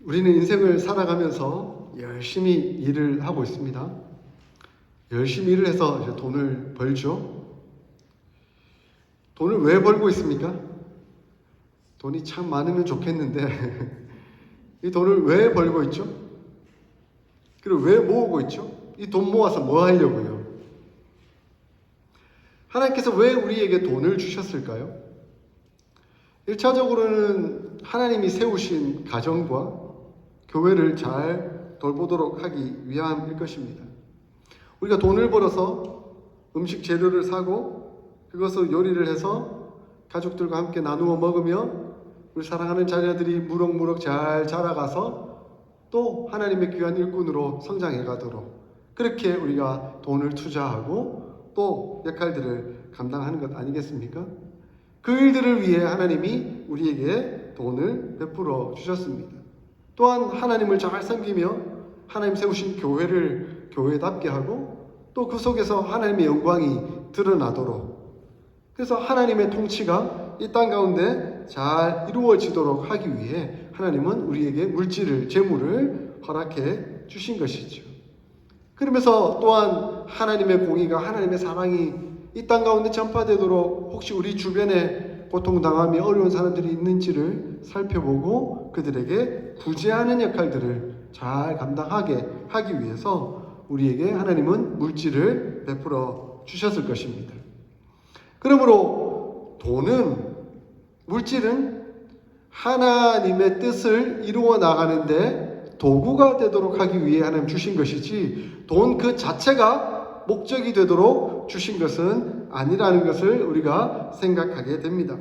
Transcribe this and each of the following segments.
우리는 인생을 살아가면서 열심히 일을 하고 있습니다. 열심히 일을 해서 이제 돈을 벌죠. 돈을 왜 벌고 있습니까? 돈이 참 많으면 좋겠는데 이 돈을 왜 벌고 있죠? 그리고 왜 모으고 있죠? 이 돈 모아서 뭐 하려고요? 하나님께서 왜 우리에게 돈을 주셨을까요? 1차적으로는 하나님이 세우신 가정과 교회를 잘 돌보도록 하기 위함일 것입니다. 우리가 돈을 벌어서 음식 재료를 사고 그것을 요리를 해서 가족들과 함께 나누어 먹으며 우리 사랑하는 자녀들이 무럭무럭 잘 자라가서 또 하나님의 귀한 일꾼으로 성장해 가도록 그렇게 우리가 돈을 투자하고 또 역할들을 감당하는 것 아니겠습니까? 그 일들을 위해 하나님이 우리에게 돈을 베풀어 주셨습니다. 또한 하나님을 잘 섬기며 하나님 세우신 교회를 교회답게 하고 또 그 속에서 하나님의 영광이 드러나도록 그래서 하나님의 통치가 이 땅 가운데 잘 이루어지도록 하기 위해 하나님은 우리에게 물질을, 재물을 허락해 주신 것이죠. 그러면서 또한 하나님의 공의가 하나님의 사랑이 이 땅 가운데 전파되도록 혹시 우리 주변에 고통당하며 어려운 사람들이 있는지를 살펴보고 그들에게 구제하는 역할들을 잘 감당하게 하기 위해서 우리에게 하나님은 물질을 베풀어 주셨을 것입니다. 그러므로 돈은, 물질은 하나님의 뜻을 이루어 나가는데 도구가 되도록 하기 위해 하나님 주신 것이지 돈 그 자체가 목적이 되도록 주신 것은 아니라는 것을 우리가 생각하게 됩니다.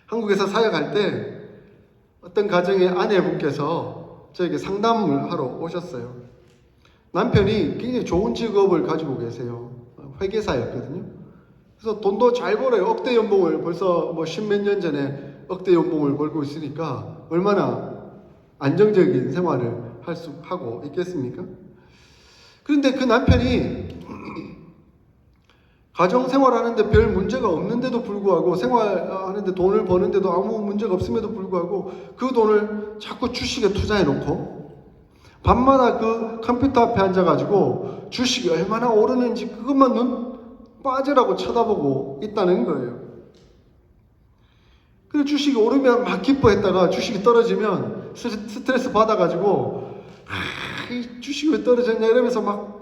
한국에서 사역할 때 어떤 가정의 아내분께서 저에게 상담을 하러 오셨어요. 남편이 굉장히 좋은 직업을 가지고 계세요. 회계사였거든요. 그래서 돈도 잘 벌어요. 억대 연봉을 벌써 뭐 십몇 년 전에 억대 연봉을 벌고 있으니까 얼마나 안정적인 생활을 하고 있겠습니까? 그런데 그 남편이 가정생활하는데 별 문제가 없는데도 불구하고 생활하는데 돈을 버는데도 아무 문제가 없음에도 불구하고 그 돈을 자꾸 주식에 투자해 놓고 밤마다 그 컴퓨터 앞에 앉아가지고 주식이 얼마나 오르는지 그것만 눈 빠지라고 쳐다보고 있다는 거예요. 그리고 주식이 오르면 막 기뻐했다가 주식이 떨어지면 스트레스 받아가지고 이 주식이 왜 떨어졌냐 이러면서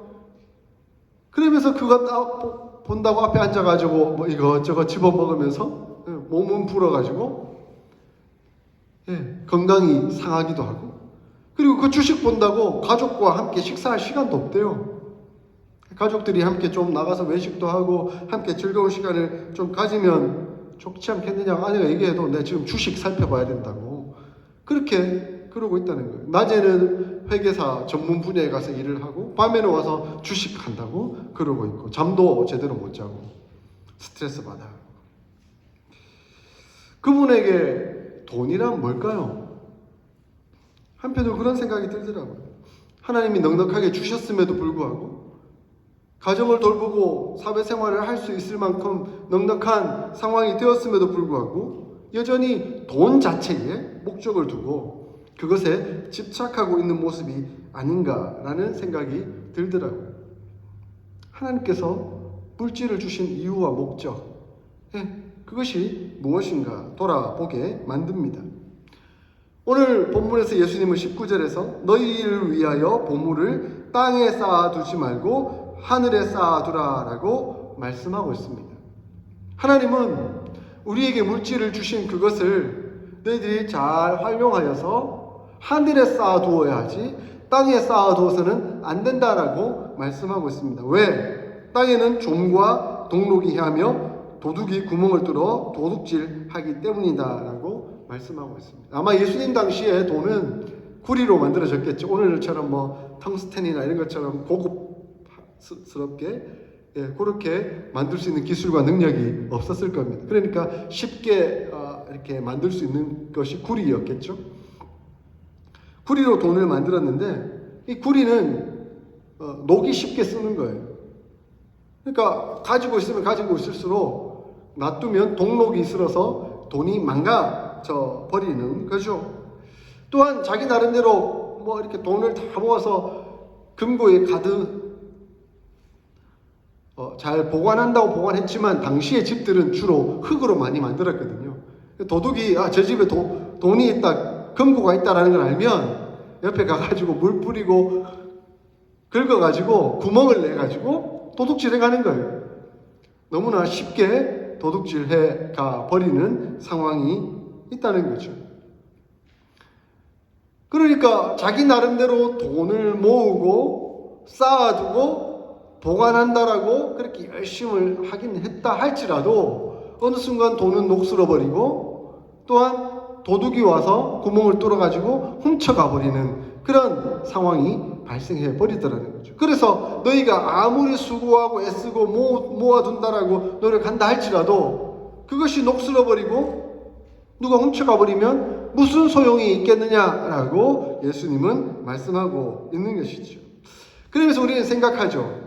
그러면서 그거 본다고 앞에 앉아가지고 뭐 이것저것 집어먹으면서 몸은 불어가지고 건강이 상하기도 하고 그리고 그 주식 본다고 가족과 함께 식사할 시간도 없대요. 가족들이 함께 좀 나가서 외식도 하고 함께 즐거운 시간을 좀 가지면 좋지 않겠느냐 아내가 얘기해도 내가 지금 주식 살펴봐야 된다고 그렇게 그러고 있다는 거예요. 낮에는 회계사 전문 분야에 가서 일을 하고 밤에는 와서 주식 한다고 그러고 있고 잠도 제대로 못 자고 스트레스 받아. 그분에게 돈이란 뭘까요? 한편으로 그런 생각이 들더라고요. 하나님이 넉넉하게 주셨음에도 불구하고 가정을 돌보고 사회생활을 할 수 있을 만큼 넉넉한 상황이 되었음에도 불구하고 여전히 돈 자체에 목적을 두고 그것에 집착하고 있는 모습이 아닌가라는 생각이 들더라고요. 하나님께서 물질을 주신 이유와 목적, 그것이 무엇인가 돌아보게 만듭니다. 오늘 본문에서 예수님은 19절에서 너희를 위하여 보물을 땅에 쌓아두지 말고 하늘에 쌓아두라 라고 말씀하고 있습니다. 하나님은 우리에게 물질을 주신 그것을 너희들이 잘 활용하여서 하늘에 쌓아두어야 하지 땅에 쌓아두어서는 안 된다라고 말씀하고 있습니다. 왜? 땅에는 좀과 동록이 헤하며 도둑이 구멍을 뚫어 도둑질하기 때문이다라고 말씀하고 있습니다. 아마 예수님 당시에 돈은 구리로 만들어졌겠죠. 오늘처럼 뭐 텅스텐이나 이런 것처럼 고급스럽게 그렇게 만들 수 있는 기술과 능력이 없었을 겁니다. 그러니까 쉽게 이렇게 만들 수 있는 것이 구리였겠죠. 구리로 돈을 만들었는데 이 구리는 녹이 쉽게 쓰는 거예요. 그러니까 가지고 있으면 가지고 있을수록 놔두면 동록이 쓸어서 돈이 망가져 버리는 거죠. 또한 자기 나름대로 뭐 이렇게 돈을 다 모아서 금고에 가득 잘 보관한다고 보관했지만 당시의 집들은 주로 흙으로 많이 만들었거든요. 도둑이 저 집에 돈이 있다, 금고가 있다라는 걸 알면 옆에 가가지고 물 뿌리고 긁어가지고 구멍을 내가지고 도둑질해 가는 거예요. 너무나 쉽게 도둑질해 가 버리는 상황이 있다는 거죠. 그러니까 자기 나름대로 돈을 모으고 쌓아두고 보관한다라고 그렇게 열심히 하긴 했다 할지라도 어느 순간 돈은 녹슬어 버리고 또한 도둑이 와서 구멍을 뚫어가지고 훔쳐가 버리는 그런 상황이 발생해 버리더라는 거죠. 그래서 너희가 아무리 수고하고 애쓰고 모아둔다라고 노력한다 할지라도 그것이 녹슬어 버리고 누가 훔쳐가 버리면 무슨 소용이 있겠느냐라고 예수님은 말씀하고 있는 것이죠. 그러면서 우리는 생각하죠.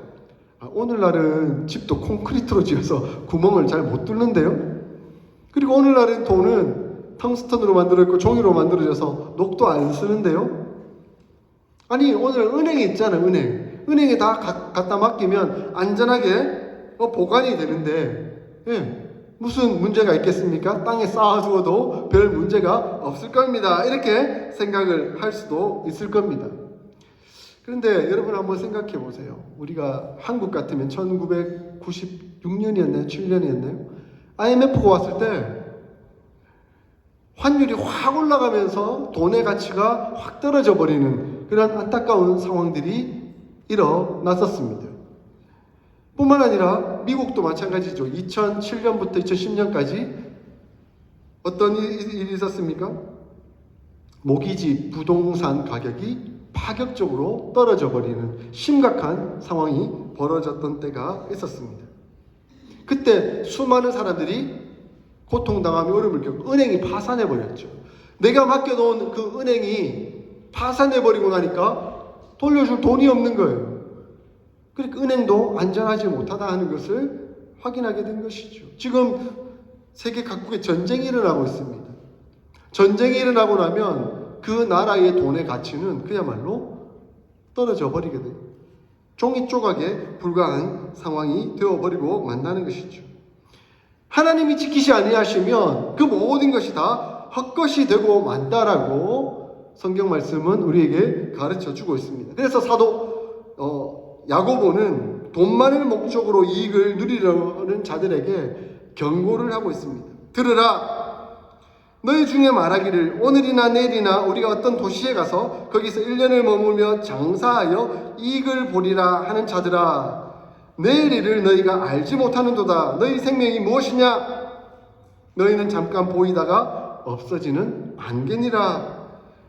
오늘날은 집도 콘크리트로 지어서 구멍을 잘 못 뚫는데요. 그리고 오늘날은 돈은 텅스턴으로 만들어졌고 종이로 만들어져서 녹도 안 쓰는데요. 아니 오늘 은행에 있잖아요. 은행에 다 갖다 맡기면 안전하게 보관이 되는데 무슨 문제가 있겠습니까? 땅에 쌓아두어도 별 문제가 없을 겁니다. 이렇게 생각을 할 수도 있을 겁니다. 그런데 여러분 한번 생각해 보세요. 우리가 한국 같으면 1996년이었나요? 7년이었나요? IMF가 왔을 때 환율이 확 올라가면서 돈의 가치가 확 떨어져 버리는 그런 안타까운 상황들이 일어났었습니다. 뿐만 아니라 미국도 마찬가지죠. 2007년부터 2010년까지 어떤 일이 있었습니까? 모기지 부동산 가격이 파격적으로 떨어져 버리는 심각한 상황이 벌어졌던 때가 있었습니다. 그때 수많은 사람들이 고통당하며 어려움을 겪고 은행이 파산해 버렸죠. 내가 맡겨놓은 그 은행이 파산해 버리고 나니까 돌려줄 돈이 없는 거예요. 그러니까 은행도 안전하지 못하다 하는 것을 확인하게 된 것이죠. 지금 세계 각국에 전쟁이 일어나고 있습니다. 전쟁이 일어나고 나면 그 나라의 돈의 가치는 그야말로 떨어져 버리게 돼요. 종이 조각에 불과한 상황이 되어버리고 만나는 것이죠. 하나님이 지키지 아니하시면 그 모든 것이 다 헛것이 되고 만다라고 성경 말씀은 우리에게 가르쳐주고 있습니다. 그래서 사도 야고보는 돈만을 목적으로 이익을 누리려는 자들에게 경고를 하고 있습니다. 들으라! 너희 중에 말하기를 오늘이나 내일이나 우리가 어떤 도시에 가서 거기서 1년을 머물며 장사하여 이익을 보리라 하는 자들아, 내일 일을 너희가 알지 못하는도다. 너희 생명이 무엇이냐? 너희는 잠깐 보이다가 없어지는 안개니라.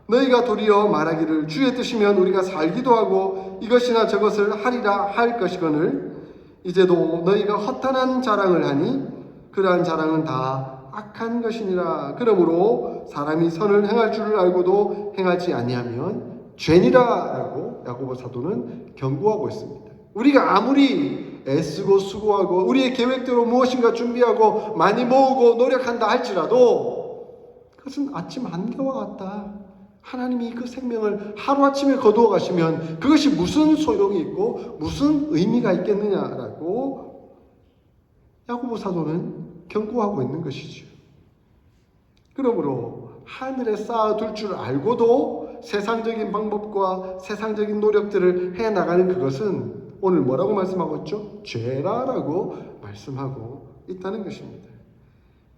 너희가 도리어 말하기를 주의 뜻이면 우리가 살기도 하고 이것이나 저것을 하리라 할 것이거늘 이제도 너희가 허탄한 자랑을 하니 그러한 자랑은 다 악한 것이니라. 그러므로 사람이 선을 행할 줄을 알고도 행하지 아니하면 죄니라 라고 야고보 사도는 경고하고 있습니다. 우리가 아무리 애쓰고 수고하고 우리의 계획대로 무엇인가 준비하고 많이 모으고 노력한다 할지라도 그것은 아침 안개와 같다. 하나님이 그 생명을 하루아침에 거두어 가시면 그것이 무슨 소용이 있고 무슨 의미가 있겠느냐라고 야고보 사도는 경고하고 있는 것이죠. 그러므로 하늘에 쌓아둘 줄 알고도 세상적인 방법과 세상적인 노력들을 해나가는 그것은 오늘 뭐라고 말씀하고 있죠? 죄라라고 말씀하고 있다는 것입니다.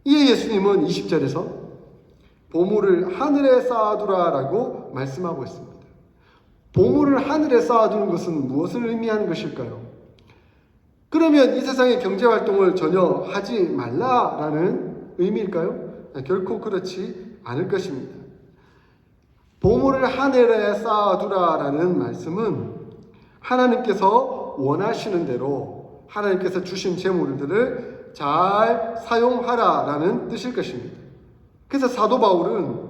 이에 예수님은 20절에서 보물을 하늘에 쌓아두라라고 말씀하고 있습니다. 보물을 하늘에 쌓아두는 것은 무엇을 의미하는 것일까요? 그러면 이 세상의 경제활동을 전혀 하지 말라라는 의미일까요? 결코 그렇지 않을 것입니다. 보물을 하늘에 쌓아두라라는 말씀은 하나님께서 원하시는 대로 하나님께서 주신 재물들을 잘 사용하라라는 뜻일 것입니다. 그래서 사도 바울은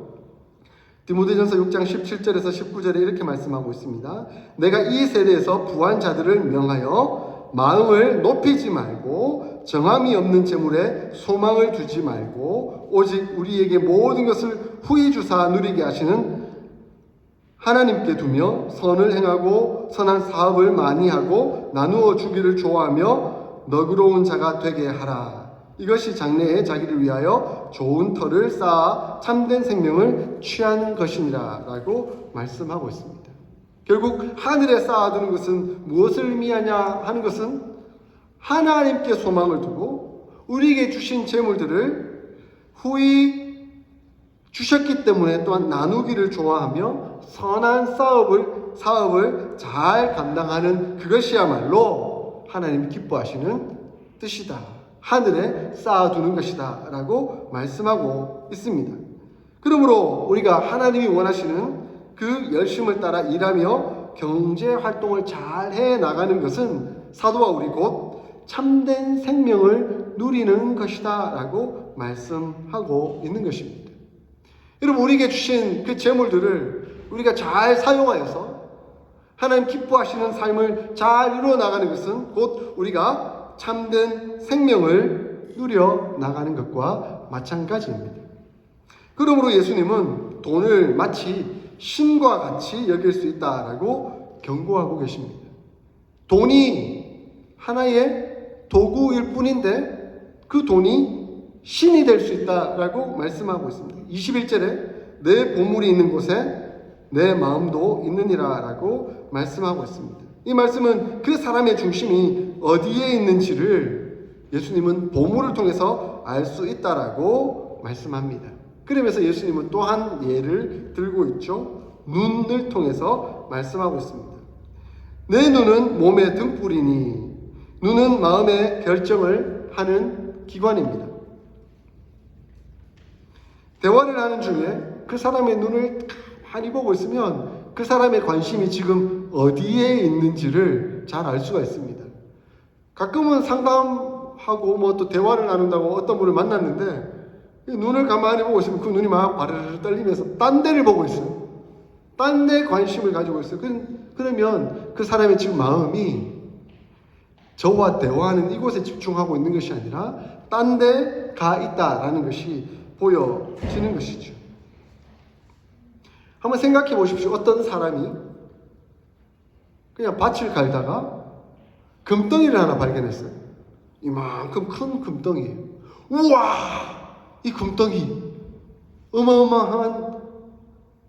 디모데전서 6장 17절에서 19절에 이렇게 말씀하고 있습니다. 내가 이 세대에서 부한 자들을 명하여 마음을 높이지 말고 정함이 없는 재물에 소망을 두지 말고 오직 우리에게 모든 것을 후히 주사 누리게 하시는 하나님께 두며 선을 행하고 선한 사업을 많이 하고 나누어 주기를 좋아하며 너그러운 자가 되게 하라. 이것이 장래에 자기를 위하여 좋은 터를 쌓아 참된 생명을 취하는 것이니라 라고 말씀하고 있습니다. 결국 하늘에 쌓아두는 것은 무엇을 의미하냐 하는 것은 하나님께 소망을 두고 우리에게 주신 재물들을 후히 주셨기 때문에 또한 나누기를 좋아하며 선한 사업을 잘 감당하는 그것이야말로 하나님이 기뻐하시는 뜻이다. 하늘에 쌓아두는 것이다 라고 말씀하고 있습니다. 그러므로 우리가 하나님이 원하시는 그 열심을 따라 일하며 경제활동을 잘 해나가는 것은 사도와 우리 곧 참된 생명을 누리는 것이다 라고 말씀하고 있는 것입니다. 여러분, 우리에게 주신 그 재물들을 우리가 잘 사용하여서 하나님 기뻐하시는 삶을 잘 이루어 나가는 것은 곧 우리가 참된 생명을 누려 나가는 것과 마찬가지입니다. 그러므로 예수님은 돈을 마치 신과 같이 여길 수 있다라고 경고하고 계십니다. 돈이 하나의 도구일 뿐인데 그 돈이 신이 될 수 있다라고 말씀하고 있습니다. 21절에 내 보물이 있는 곳에 내 마음도 있느니라 라고 말씀하고 있습니다. 이 말씀은 그 사람의 중심이 어디에 있는지를 예수님은 보물을 통해서 알 수 있다라고 말씀합니다. 그러면서 예수님은 또 한 예를 들고 있죠. 눈을 통해서 말씀하고 있습니다. 내 눈은 몸의 등불이니 눈은 마음의 결정을 하는 기관입니다. 대화를 하는 중에 그 사람의 눈을 많이 보고 있으면 그 사람의 관심이 지금 어디에 있는지를 잘 알 수가 있습니다. 가끔은 상담하고 뭐 또 대화를 나눈다고 어떤 분을 만났는데 눈을 가만히 보고 있으면 그 눈이 막 바르르 떨리면서 딴 데를 보고 있어요. 딴 데 관심을 가지고 있어요. 그러면 그 사람의 지금 마음이 저와 대화하는 이곳에 집중하고 있는 것이 아니라 딴 데 가 있다라는 것이 보여지는 것이죠. 한번 생각해 보십시오. 어떤 사람이 그냥 밭을 갈다가 금덩이를 하나 발견했어요. 이만큼 큰 금덩이에요. 우와! 이 금덩이 어마어마한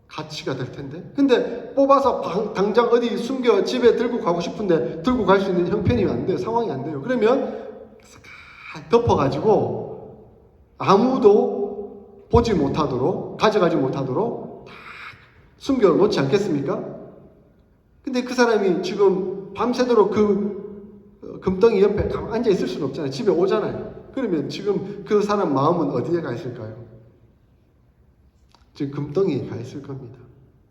가치가 될 텐데. 근데 뽑아서 당장 어디 숨겨 집에 들고 가고 싶은데 들고 갈 수 있는 형편이 안 돼요. 상황이 안 돼요. 그러면 덮어가지고 아무도 보지 못하도록, 가져가지 못하도록 다 숨겨 놓지 않겠습니까? 근데 그 사람이 지금 밤새도록 그 금덩이 옆에 가만히 앉아 있을 수는 없잖아요. 집에 오잖아요. 그러면 지금 그 사람 마음은 어디에 가 있을까요? 지금 금덩이에 가 있을 겁니다.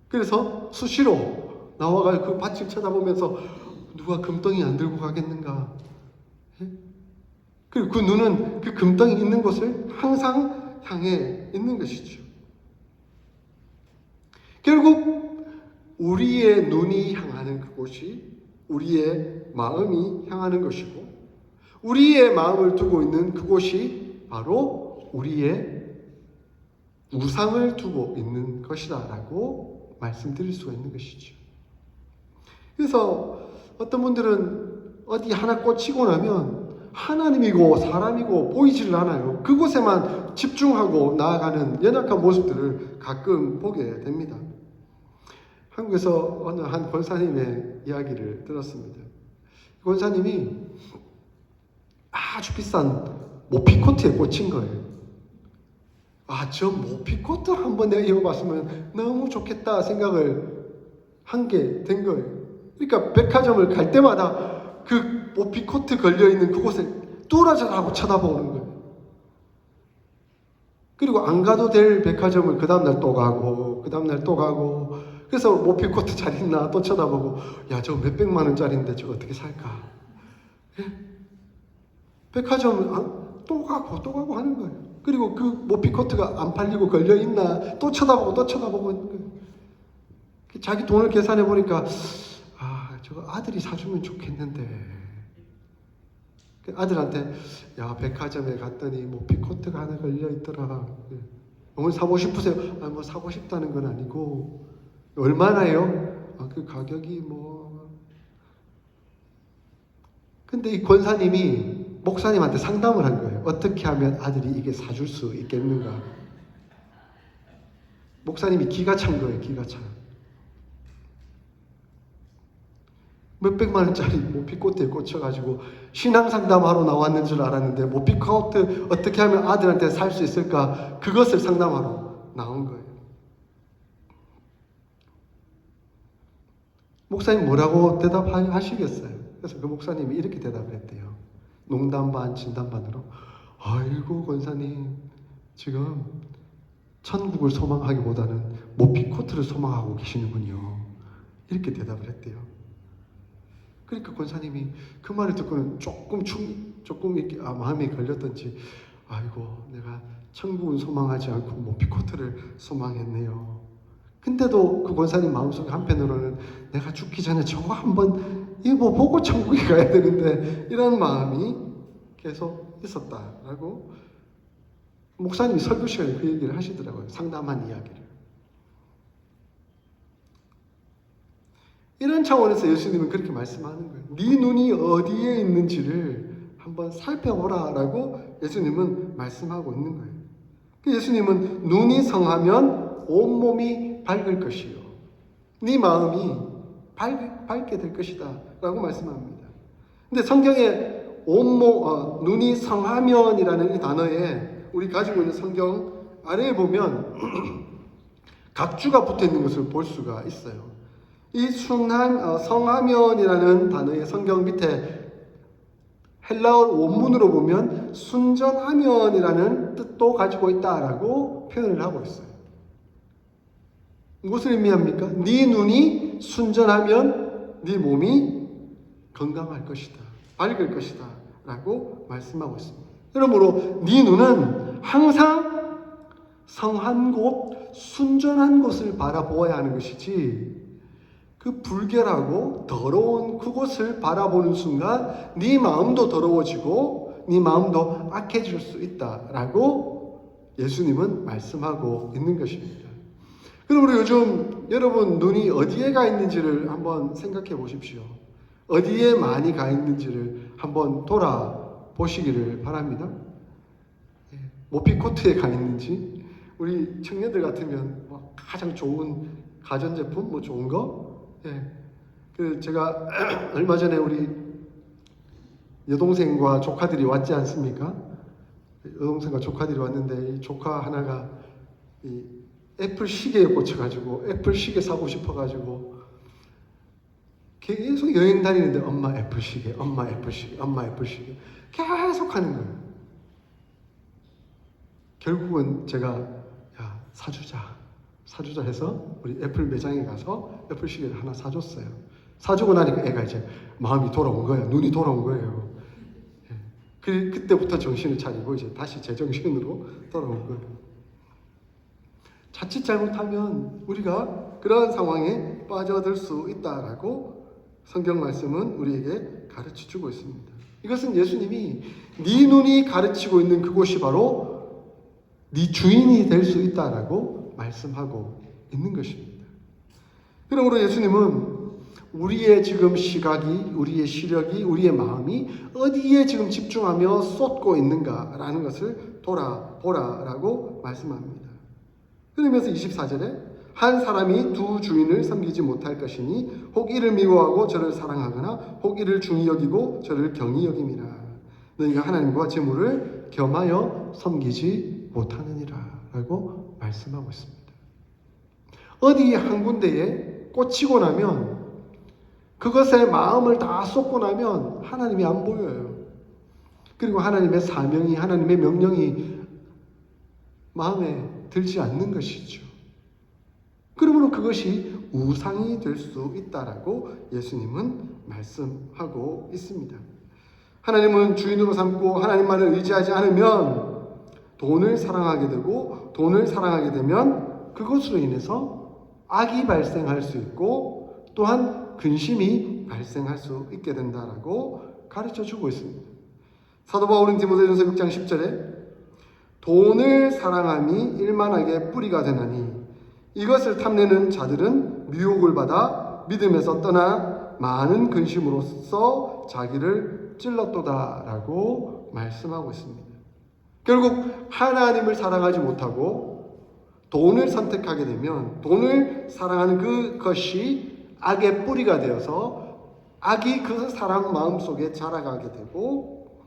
그래서 수시로 나와가 그 밭을 쳐다보면서 누가 금덩이 안 들고 가겠는가? 예? 그리고 그 눈은 그 금덩이 있는 곳을 항상 향해 있는 것이죠. 결국 우리의 눈이 향하는 그곳이 우리의 마음이 향하는 것이고 우리의 마음을 두고 있는 그곳이 바로 우리의 우상을 두고 있는 것이다 라고 말씀드릴 수가 있는 것이죠. 그래서 어떤 분들은 어디 하나 꽂히고 나면 하나님이고 사람이고 보이지를 않아요. 그곳에만 집중하고 나아가는 연약한 모습들을 가끔 보게 됩니다. 한국에서 어느 한 권사님의 이야기를 들었습니다. 권사님이 아주 비싼 모피코트에 꽂힌 거예요. 저 모피코트 한번 내가 입어봤으면 너무 좋겠다 생각을 한 게 된 거예요. 그러니까 백화점을 갈 때마다 그 모피코트 걸려있는 그곳을 뚫어져라고 쳐다보는 거예요. 그리고 안 가도 될 백화점을 그 다음날 또 가고 그 다음날 또 가고 그래서 모피코트 잘 있나 또 쳐다보고 저거 몇백만 원짜리인데 저거 어떻게 살까? 예? 백화점 또 가고 하는 거예요. 그리고 그 모피코트가 안 팔리고 걸려있나 또 쳐다보고 또 쳐다보고 있는 거예요. 자기 돈을 계산해 보니까 저거 아들이 사주면 좋겠는데 아들한테 백화점에 갔더니 모피코트가 하나 걸려있더라. 어머니 사고 싶으세요? 뭐 사고 싶다는 건 아니고 얼마나요? 그 가격이 뭐. 근데 이 권사님이 목사님한테 상담을 한 거예요. 어떻게 하면 아들이 이게 사줄 수 있겠는가? 목사님이 기가 찬 거예요. 기가 차. 몇백만 원짜리 모피코트에 꽂혀가지고 신앙 상담하러 나왔는 줄 알았는데 모피코트 어떻게 하면 아들한테 살 수 있을까? 그것을 상담하러 나온 거예요. 목사님 뭐라고 대답하시겠어요? 그래서 그 목사님이 이렇게 대답을 했대요. 농담 반 진담 반으로. 아이고 권사님, 지금 천국을 소망하기보다는 모피코트를 소망하고 계시는군요. 이렇게 대답을 했대요. 그러니까 권사님이 그 말을 듣고는 조금 이렇게 마음이 걸렸던지, 아이고 내가 천국은 소망하지 않고 모피코트를 소망했네요. 근데도 그 권사님 마음속에 한편으로는 내가 죽기 전에 저거 한번 입어보고 천국에 가야 되는데, 이런 마음이 계속 있었다라고 목사님이 설교 시간에 그 얘기를 하시더라고요. 상담한 이야기를. 이런 차원에서 예수님은 그렇게 말씀하는 거예요. 네 눈이 어디에 있는지를 한번 살펴보라 라고 예수님은 말씀하고 있는 거예요. 예수님은 눈이 성하면 온몸이 밝을 것이요, 네 마음이 밝게 될 것이다 라고 말씀합니다. 근데 성경에 눈이 성하면이라는 이 단어에 우리 가지고 있는 성경 아래에 보면 각주가 붙어 있는 것을 볼 수가 있어요. 이 성하면이라는 단어의 성경 밑에 헬라어 원문으로 보면 순전하면이라는 뜻도 가지고 있다라고 표현을 하고 있어요. 무엇을 의미합니까? 네 눈이 순전하면 네 몸이 건강할 것이다, 밝을 것이다 라고 말씀하고 있습니다. 그러므로 네 눈은 항상 성한 곳, 순전한 곳을 바라보아야 하는 것이지, 그 불결하고 더러운 그곳을 바라보는 순간 네 마음도 더러워지고 네 마음도 악해질 수 있다라고 예수님은 말씀하고 있는 것입니다. 그러므로 요즘 여러분 눈이 어디에 가 있는지를 한번 생각해 보십시오. 어디에 많이 가 있는지를 한번 돌아보시기를 바랍니다. 모피코트에 가 있는지, 우리 청년들 같으면 가장 좋은 가전제품 뭐 좋은 거, 제가 얼마 전에 우리 여동생과 조카들이 왔지 않습니까? 여동생과 조카들이 왔는데 이 조카 하나가 이 애플 시계에 꽂혀가지고 애플 시계 사고 싶어가지고 계속 여행 다니는데 엄마 애플 시계, 엄마 애플 시계, 엄마 애플 시계 계속 하는 거예요. 결국은 제가 야 사주자 해서 우리 애플 매장에 가서 애플 시계를 하나 사줬어요. 사주고 나니까 애가 이제 마음이 돌아온 거예요. 눈이 돌아온 거예요. 그때부터 정신을 차리고 이제 다시 제정신으로 돌아온 거예요. 자칫 잘못하면 우리가 그러한 상황에 빠져들 수 있다라고 성경 말씀은 우리에게 가르쳐주고 있습니다. 이것은 예수님이 네 눈이 가르치고 있는 그곳이 바로 네 주인이 될 수 있다라고 말씀하고 있는 것입니다. 그러므로 예수님은 우리의 지금 시각이, 우리의 시력이, 우리의 마음이 어디에 지금 집중하며 쏟고 있는가라는 것을 돌아보라라고 말씀합니다. 그러면서 24절에 한 사람이 두 주인을 섬기지 못할 것이니 혹 이를 미워하고 저를 사랑하거나 혹 이를 중히 여기고 저를 경히 여김이라. 너희가 하나님과 재물을 겸하여 섬기지 못하느니라 라고 말씀하고 있습니다. 어디 한 군데에 꽂히고 나면, 그것에 마음을 다 쏟고 나면 하나님이 안 보여요. 그리고 하나님의 사명이, 하나님의 명령이 마음에 들지 않는 것이죠. 그러므로 그것이 우상이 될 수 있다라고 예수님은 말씀하고 있습니다. 하나님은 주인으로 삼고 하나님만을 의지하지 않으면 돈을 사랑하게 되고, 돈을 사랑하게 되면 그것으로 인해서 악이 발생할 수 있고 또한 근심이 발생할 수 있게 된다라고 가르쳐주고 있습니다. 사도 바울은 디모데전서 6장 10절에 돈을 사랑함이 일만하게 뿌리가 되나니 이것을 탐내는 자들은 미혹을 받아 믿음에서 떠나 많은 근심으로써 자기를 찔렀도다라고 말씀하고 있습니다. 결국 하나님을 사랑하지 못하고 돈을 선택하게 되면 돈을 사랑하는 그것이 악의 뿌리가 되어서 악이 그 사람 마음속에 자라가게 되고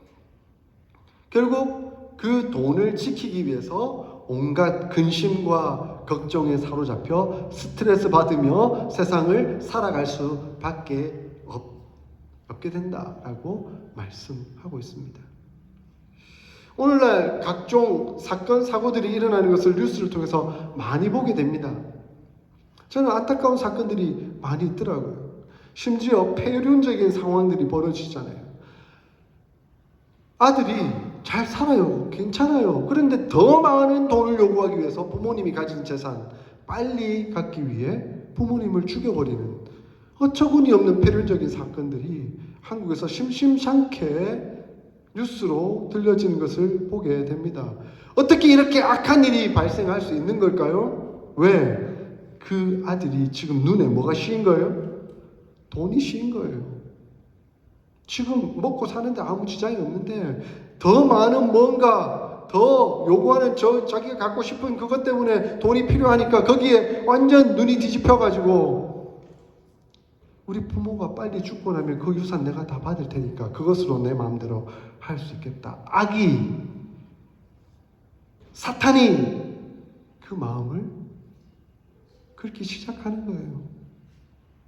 결국 그 돈을 지키기 위해서 온갖 근심과 걱정에 사로잡혀 스트레스 받으며 세상을 살아갈 수밖에 없게 된다라고 말씀하고 있습니다. 오늘날 각종 사건, 사고들이 일어나는 것을 뉴스를 통해서 많이 보게 됩니다. 저는 안타까운 사건들이 많이 있더라고요. 심지어 폐륜적인 상황들이 벌어지잖아요. 아들이 잘 살아요. 괜찮아요. 그런데 더 많은 돈을 요구하기 위해서 부모님이 가진 재산 빨리 갖기 위해 부모님을 죽여버리는 어처구니 없는 폐륜적인 사건들이 한국에서 심심찮게 뉴스로 들려지는 것을 보게 됩니다. 어떻게 이렇게 악한 일이 발생할 수 있는 걸까요? 왜? 그 아들이 지금 눈에 뭐가 씌인 거예요? 돈이 씌인 거예요. 지금 먹고 사는데 아무 지장이 없는데 더 많은 뭔가 더 요구하는 자기가 갖고 싶은 그것 때문에 돈이 필요하니까 거기에 완전 눈이 뒤집혀가지고 우리 부모가 빨리 죽고 나면 그 유산 내가 다 받을 테니까 그것으로 내 마음대로 할 수 있겠다. 악이, 사탄이 그 마음을 그렇게 시작하는 거예요.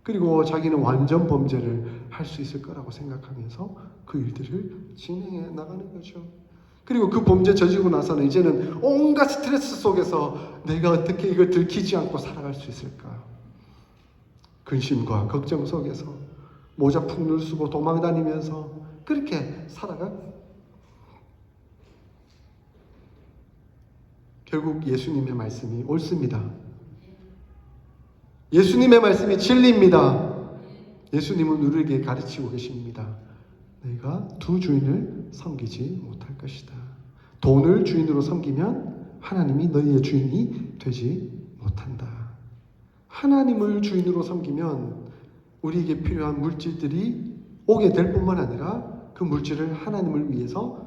그리고 자기는 완전 범죄를 할 수 있을 거라고 생각하면서 그 일들을 진행해 나가는 거죠. 그리고 그 범죄 저지르고 나서는 이제는 온갖 스트레스 속에서 내가 어떻게 이걸 들키지 않고 살아갈 수 있을까? 근심과 걱정 속에서 모자 푹 쓰고 도망다니면서 그렇게 살아가. 결국 예수님의 말씀이 옳습니다. 예수님의 말씀이 진리입니다. 예수님은 우리에게 가르치고 계십니다. 너희가 두 주인을 섬기지 못할 것이다. 돈을 주인으로 섬기면 하나님이 너희의 주인이 되지 못한다. 하나님을 주인으로 섬기면 우리에게 필요한 물질들이 오게 될 뿐만 아니라 그 물질을 하나님을 위해서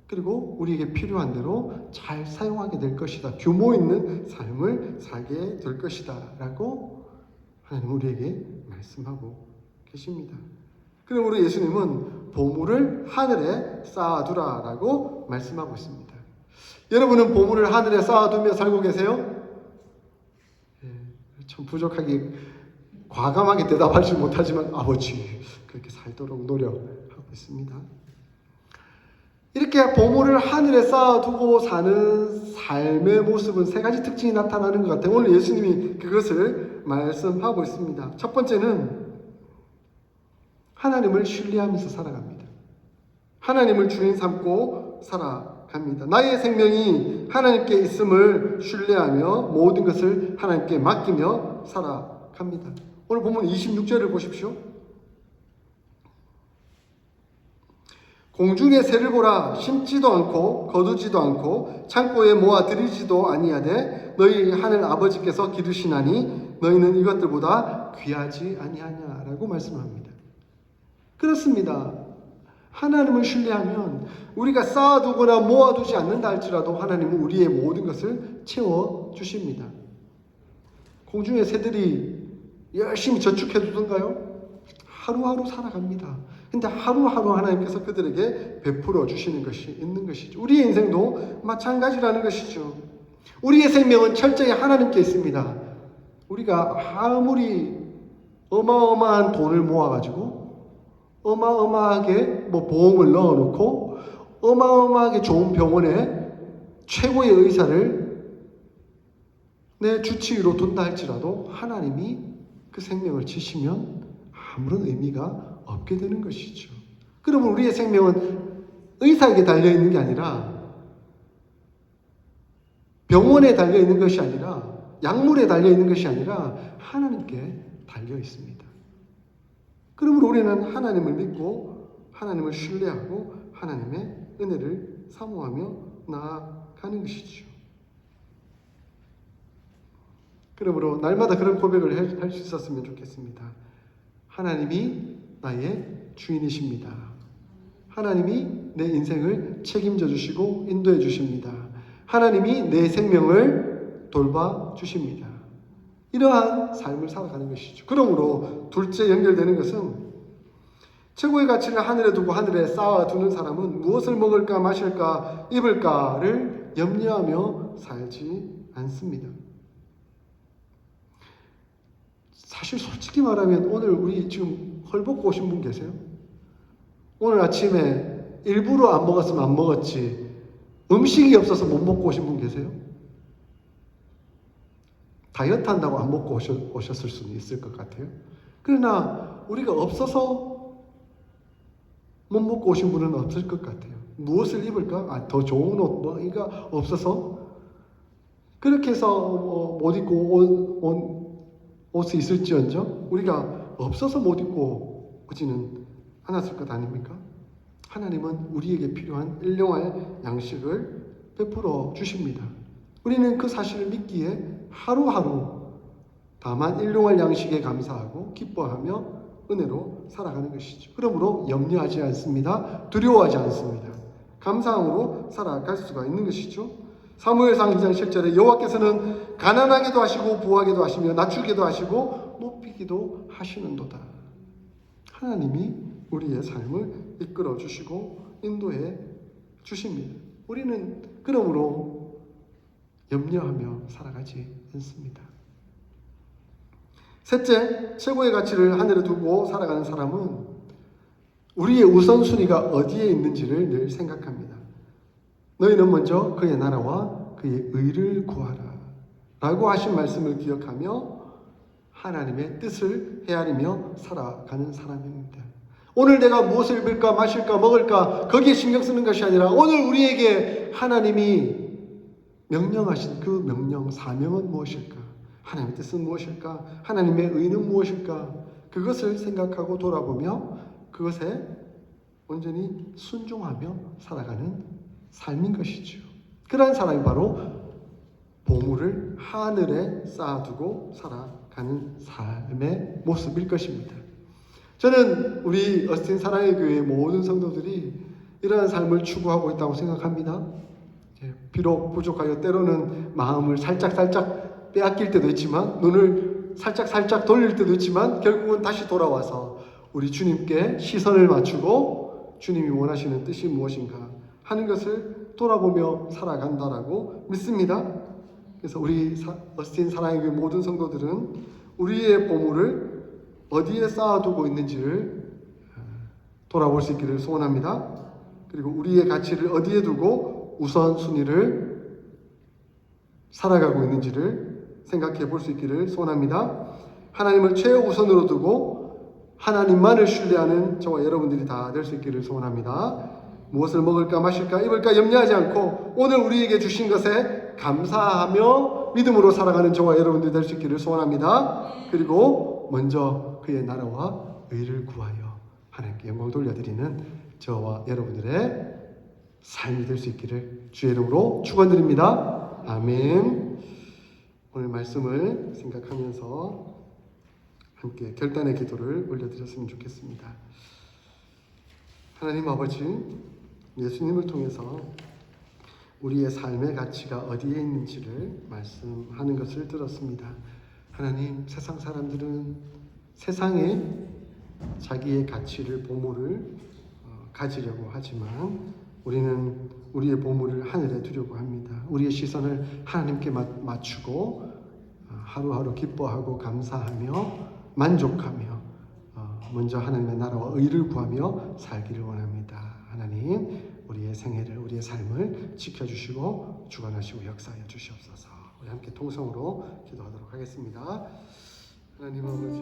그리고 우리에게 필요한 대로 잘 사용하게 될 것이다. 규모 있는 삶을 살게 될 것이다. 라고 하나님 우리에게 말씀하고 계십니다. 그럼 우리 예수님은 보물을 하늘에 쌓아두라 라고 말씀하고 있습니다. 여러분은 보물을 하늘에 쌓아두며 살고 계세요? 참 부족하게 과감하게 대답하지 못하지만 아버지 그렇게 살도록 노력하고 있습니다. 이렇게 보물을 하늘에 쌓아두고 사는 삶의 모습은 세 가지 특징이 나타나는 것 같아요. 오늘 예수님이 그것을 말씀하고 있습니다. 첫 번째는 하나님을 신뢰하면서 살아갑니다. 하나님을 주인 삼고 살아갑니다. 나의 생명이 하나님께 있음을 신뢰하며 모든 것을 하나님께 맡기며 살아갑니다. 오늘 보면 26절을 보십시오. 공중의 새를 보라. 심지도 않고 거두지도 않고 창고에 모아 들이지도 아니하되 너희 하늘 아버지께서 기르시나니 너희는 이것들보다 귀하지 아니하냐라고 말씀합니다. 그렇습니다. 하나님을 신뢰하면 우리가 쌓아두거나 모아두지 않는다 할지라도 하나님은 우리의 모든 것을 채워주십니다. 공중의 새들이 열심히 저축해두던가요? 하루하루 살아갑니다. 근데 하루하루 하나님께서 그들에게 베풀어 주시는 것이 있는 것이죠. 우리의 인생도 마찬가지라는 것이죠. 우리의 생명은 철저히 하나님께 있습니다. 우리가 아무리 어마어마한 돈을 모아가지고 어마어마하게 보험을 넣어놓고 어마어마하게 좋은 병원에 최고의 의사를 내 주치의로 둔다 할지라도 하나님이 그 생명을 치시면 아무런 의미가 없게 되는 것이죠. 그러면 우리의 생명은 의사에게 달려있는 게 아니라 병원에 달려있는 것이 아니라 약물에 달려있는 것이 아니라 하나님께 달려있습니다. 그러므로 우리는 하나님을 믿고 하나님을 신뢰하고 하나님의 은혜를 사모하며 나아가는 것이죠. 그러므로 날마다 그런 고백을 할 수 있었으면 좋겠습니다. 하나님이 나의 주인이십니다. 하나님이 내 인생을 책임져 주시고 인도해 주십니다. 하나님이 내 생명을 돌봐 주십니다. 이러한 삶을 살아가는 것이죠. 그러므로 둘째 연결되는 것은 최고의 가치를 하늘에 두고 하늘에 쌓아두는 사람은 무엇을 먹을까 마실까 입을까를 염려하며 살지 않습니다. 사실 솔직히 말하면 오늘 우리 지금 헐벗고 오신 분 계세요? 오늘 아침에 일부러 안 먹었으면 안 먹었지 음식이 없어서 못 먹고 오신 분 계세요? 다이어트 한다고 안 먹고 오셨을 수는 있을 것 같아요. 그러나 우리가 없어서 못 먹고 오신 분은 없을 것 같아요. 무엇을 입을까? 더 좋은 옷, 이가 없어서 그렇게 해서 못 입고 옷이 있을지언정 우리가 없어서 못 입고 오지는 않았을 것 아닙니까? 하나님은 우리에게 필요한 일용할 양식을 베풀어 주십니다. 우리는 그 사실을 믿기에 하루하루 다만 일용할 양식에 감사하고 기뻐하며 은혜로 살아가는 것이죠. 그러므로 염려하지 않습니다. 두려워하지 않습니다. 감사함으로 살아갈 수가 있는 것이죠. 사무엘상 2장 7절에 여호와께서는 가난하게도 하시고 부하게도 하시며 낮추기도 하시고 높이기도 하시는도다. 하나님이 우리의 삶을 이끌어 주시고 인도해 주십니다. 우리는 그러므로 염려하며 살아가지 않습니다. 셋째, 최고의 가치를 하늘에 두고 살아가는 사람은 우리의 우선순위가 어디에 있는지를 늘 생각합니다. 너희는 먼저 그의 나라와 그의 의를 구하라 라고 하신 말씀을 기억하며 하나님의 뜻을 헤아리며 살아가는 사람입니다. 오늘 내가 무엇을 입을까 마실까 먹을까 거기에 신경 쓰는 것이 아니라 오늘 우리에게 하나님이 명령하신 그 명령 사명은 무엇일까? 하나님의 뜻은 무엇일까? 하나님의 의는 무엇일까? 그것을 생각하고 돌아보며 그것에 온전히 순종하며 살아가는 삶인 것이죠. 그러한 사람이 바로 보물을 하늘에 쌓아두고 살아가는 삶의 모습일 것입니다. 저는 우리 어스틴 사랑의 교회의 모든 성도들이 이러한 삶을 추구하고 있다고 생각합니다. 비록 부족하여 때로는 마음을 살짝 빼앗길 때도 있지만 눈을 살짝 돌릴 때도 있지만 결국은 다시 돌아와서 우리 주님께 시선을 맞추고 주님이 원하시는 뜻이 무엇인가 하는 것을 돌아보며 살아간다라고 믿습니다. 그래서 우리 어스틴 사랑의 교회 모든 성도들은 우리의 보물을 어디에 쌓아두고 있는지를 돌아볼 수 있기를 소원합니다. 그리고 우리의 가치를 어디에 두고 우선순위를 살아가고 있는지를 생각해 볼 수 있기를 소원합니다. 하나님을 최우선으로 두고 하나님만을 신뢰하는 저와 여러분들이 다 될 수 있기를 소원합니다. 무엇을 먹을까 마실까 입을까 염려하지 않고 오늘 우리에게 주신 것에 감사하며 믿음으로 살아가는 저와 여러분들이 될 수 있기를 소원합니다. 그리고 먼저 그의 나라와 의를 구하여 하나님께 영광 돌려드리는 저와 여러분들의 삶이 될 수 있기를 주의 이름으로 축원드립니다. 아멘. 오늘 말씀을 생각하면서 함께 결단의 기도를 올려드렸으면 좋겠습니다. 하나님 아버지, 예수님을 통해서 우리의 삶의 가치가 어디에 있는지를 말씀하는 것을 들었습니다. 하나님, 세상 사람들은 세상에 자기의 가치를 보물을 가지려고 하지만 우리는 우리의 보물을 하늘에 두려고 합니다. 우리의 시선을 하나님께 맞추고 하루하루 기뻐하고 감사하며 만족하며 먼저 하나님의 나라와 의를 구하며 살기를 원합니다. 하나님, 우리의 생애를 우리의 삶을 지켜주시고 주관하시고 역사하여 주시옵소서. 우리 함께 통성으로 기도하도록 하겠습니다. 하나님 아버지,